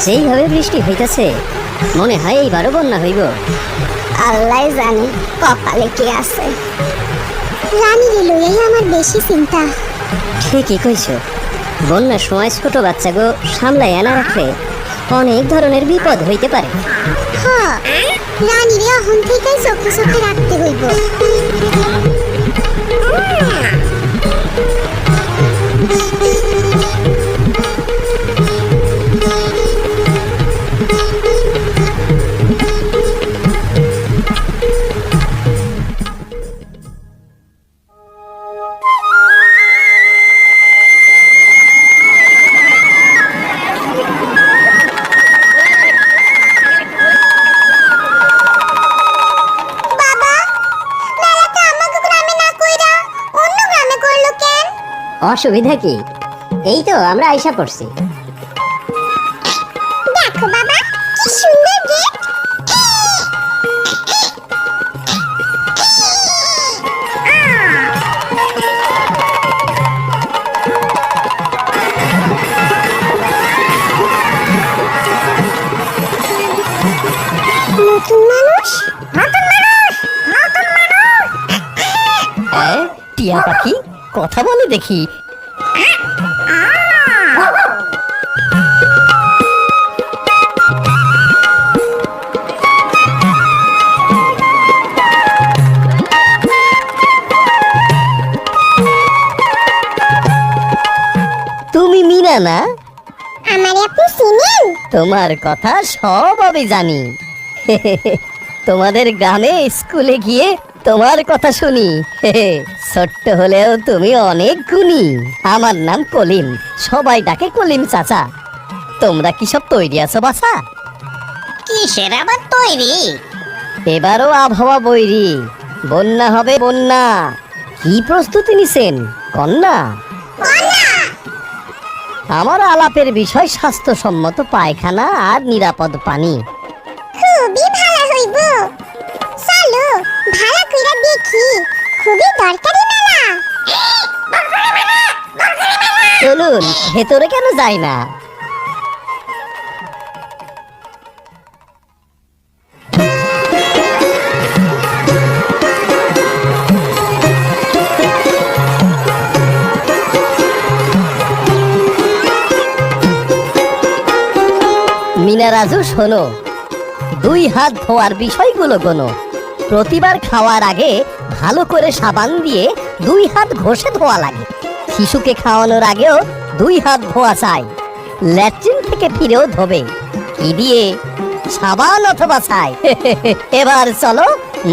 যেইভাবে বৃষ্টি হইতেছে মনে হয় এইবারও বন্যা হইব। আল্লাহ জানে কপালে কি আছে। রানী লইয়াই আমার বেশি চিন্তা। ঠিকই কইছো, বন্যার সময় ছোট বাচ্চাগো সামলাইয়া না রাখলে অনেক ধরনের বিপদ হইতে পারে। হ্যাঁ, রানীর এখন থেকে চোখে চোখে রাখতে হইব। অসুবিধা কি? এই তো আমরা আইসা পড়ছি। দেখো বাবা, কি সুন্দর গেট। নতুন মানুষ, নতুন মানুষ, নতুন মানুষ। টিয়া পাখি কথা বলে দেখি। তুমি মিনা না? আমারে আপনি চিনেন? তোমার কথা সব আমি জানি। তোমাদের গ্রামে স্কুলে গিয়ে তোমার কথা শুনি। ছোট্ট হলেও তুমি অনেক গুণী। আমার নাম কলিম, সবাই ডাকে কলিম চাচা। তোমরা কি সব তৈরি আছো বাছা? কিসের আবার তৈরি? এবারও আবহাওয়া বৈরি, বন্যা হবে বন্যা। কি প্রস্তুতি নিছেন কন্যা? আমার আলাপের বিষয় স্বাস্থ্যসম্মত পায়খানা আর নিরাপদ পানি। খুবই ভালো হইব। চলো ভালো কইরা দেখি, খুবই দরকারি মেলা। চলুন, ভেতরে কেন যায় না? মিনা রাজু শোনো, 2 হাত ধোয়ার বিষয়গুলো গোনো। প্রতিবার খাওয়ার আগে ভালো করে সাবান দিয়ে 2 হাত ঘষে ধোয়া লাগে। শিশুকে খাওয়ানোর আগেও 2 হাত ধোয়া চাই। ল্যাট্রিন থেকে ফিরেও ধোবে। কি দিয়ে? সাবান অথবা ছাই। এবার চলো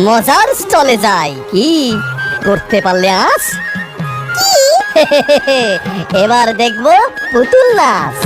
মজার স্টলে যাই। কি করতে পারলে আস? এবার দেখবো পুতুল নাচ।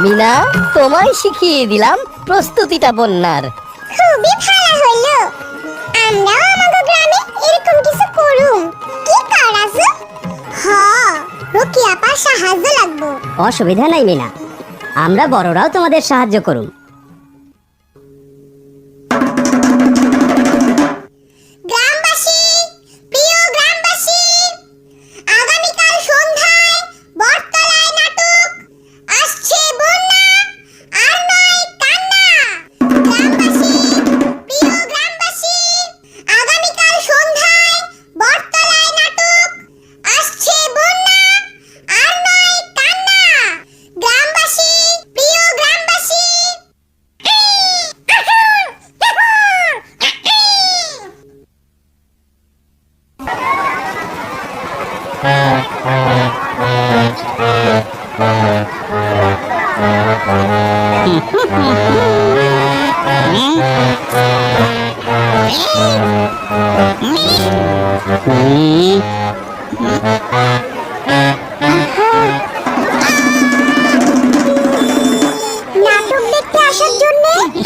মিনা, তোমায় শিখিয়ে দিলাম প্রস্তুতিটা বন্যার। খুবই ভালো হলো। আমরাও আমাদের গ্রামে এরকম কিছু করুম। কি করাছো? হ্যাঁ, রকি আপা সাহায্য লাগবো। অসুবিধা নাই মিনা, আমরা বড়রাও তোমাদের সাহায্য করুম। নাটক দেখতে আসার জন্য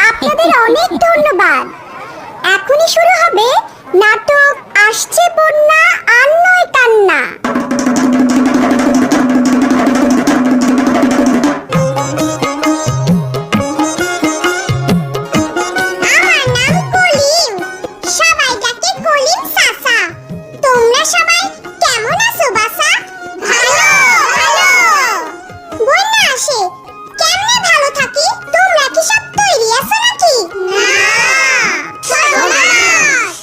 আপনাদের অনেক ধন্যবাদ। এখনই শুরু হবে নাটক আসছে বন্যা আর নয় কান্না। আমার নাম কলিম, সবাই ডাকে কলিম চাচা। তোমরা সবাই কেমন আছো বাসা? ভালো ভালো। বন্যা আসে কেমনে ভালো থাকি? তোমরা কি সব তৈরি আছো নাকি? না সর্বনাশ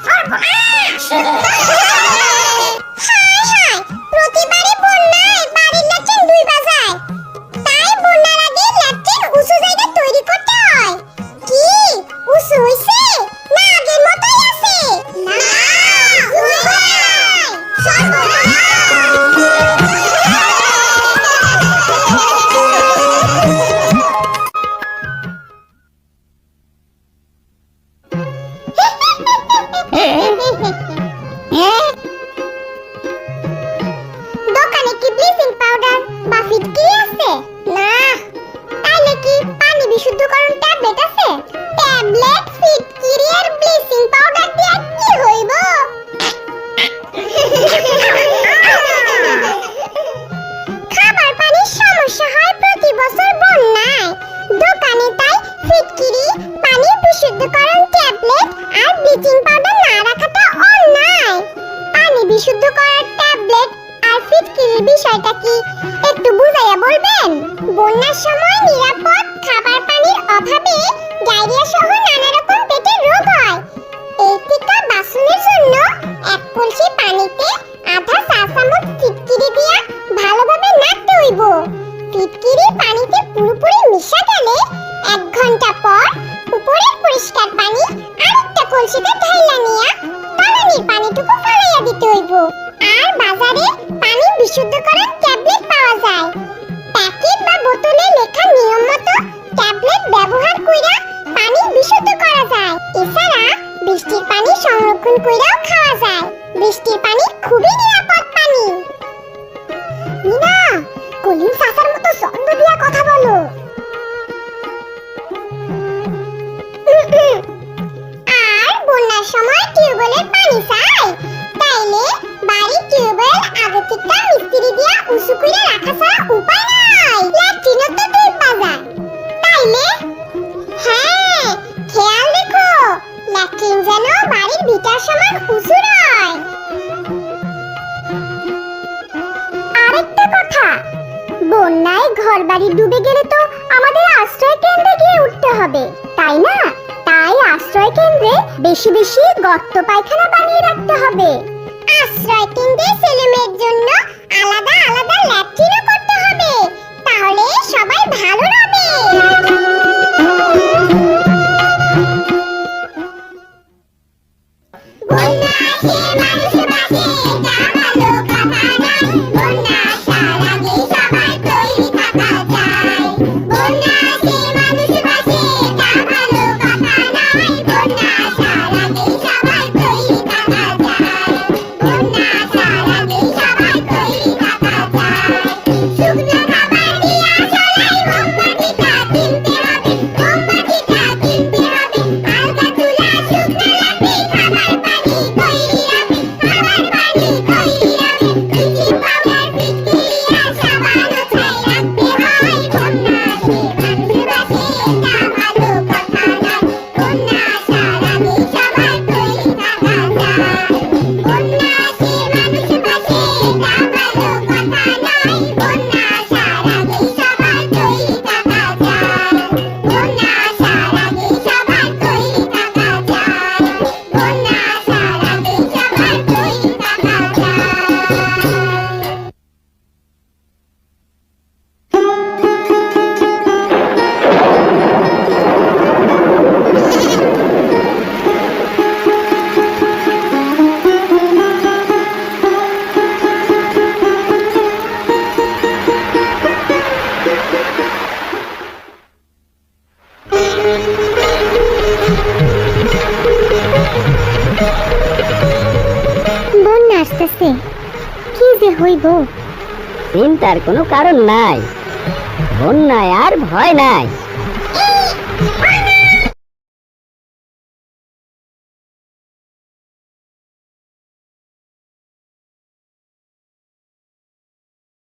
সর্বনাশ। হায় হায়, প্রতিবারই বন্যায় বাড়ির ল্যাট্রিন ডুইবা যায়, তাই বন্যার আগে ল্যাট্রিন উঁচু জায়গা তৈরি করতে হয়। কি উঁচু হইছে না আগের মতই আছে? না দোকানে কি ব্লিচিং পাউডার বা ফিটকিরি আছে? না। তাইলে কি পানি বিশুদ্ধকরণ ট্যাবলেট আছে? ট্যাবলেট ফিটকিরি আর ব্লিচিং পাউডার দিয়ে কি হইব? খাবার পানির সমস্যা হয় প্রতি বছর বন্যায়। দোকানে তাই ফিটকিরি, পানি বিশুদ্ধকরণ ট্যাবলেট আর ব্লিচিং পাউডার না রাখাটা অন্যায়। পানি বিশুদ্ধ করার ট্যাবলেট আর ফিটকিরির বিষয়টা কি একটু বুঝাইয়া বলবেন? বন্যার সময় নিরাপদ খাবার পানির অভাবে ডায়রিয়া সহ নানা রকম পেটের রোগ হয়। এই থেকে বাঁচানোর জন্য এক কলসি পানিতে আধা চা চামচ ফিটকিরি দিয়া ভালোভাবে নাড়তে হইব। ফিটকিরি পানিতে পুরোপুরি মিশা গেলে 1 ঘন্টা পর উপরের পরিষ্কার পানি আরেকটা কলসিতে ঢাইলা নিয়া তলানির পানিটুকু ফেলাইয়া দিতে হইব। আর বাজারে পানি বিশুদ্ধকরণ ট্যাবলেট পাওয়া যায়। প্যাকেট বা বোতলে লেখা নিয়ম মতো ট্যাবলেট ব্যবহার কইরা পানি বিশুদ্ধ করা যায়। এছাড়া বৃষ্টির পানি সংরক্ষণ কইরাও খাওয়া যায়। বৃষ্টির পানি খুবই নিরাপদ পানি। মিনা, কলিম চাচার মতো ছন্দ দিয়া কথা বলো। আর বন্যার সময় টিউবওয়েলের পানি চাই, তাইলে বাড়ির টিউবওয়েল আগে থেকে মিস্ত্রি দিয়া উঁচু করে রাখা ছাড়া উপায় নাই। ল্যাট্রিনও তো ডুববা যায়। তাইলে হ্যাঁ, খেয়াল রেখো ল্যাট্রিন যেন বাড়ির ভিটার সমান উঁচু রয়। আরেকটা কথা, বন্যায় ঘরবাড়ি ডুবে গেলে তো আমাদের আশ্রয় কেন্দ্রে গিয়ে উঠতে হবে, তাই না? তাই আশ্রয় কেন্দ্রে বেশি বেশি গর্ত পায়খানা বানিয়ে রাখতে হবে। আশ্রয় কেন্দ্রে ছেলেমেয়ের জন্য আলাদা আলাদা ল্যাট্রিনও করতে হবে, তাহলে সবাই ভালো হবে। বন্যা আসে মানুষ বাঁচে, জামালো কথা নাই। বন্যা আসার আগে সবাই তৈরি থাকা চাই। বন্যা আসে মানুষ বাঁচে, জামালো কথা নাই। বন্যা আসার আগে সবাই তৈরি থাকা চাই। বন্যা আসার আগে সবাই তৈরি থাকা চাই। শুকনো খাবার দিয়া চলাই মোমবাতি কাটিম বন্যা আসতেছে, কি যে হইব। চিন্তার কোনো কারণ নাই, বন্যায় আর ভয় নাই।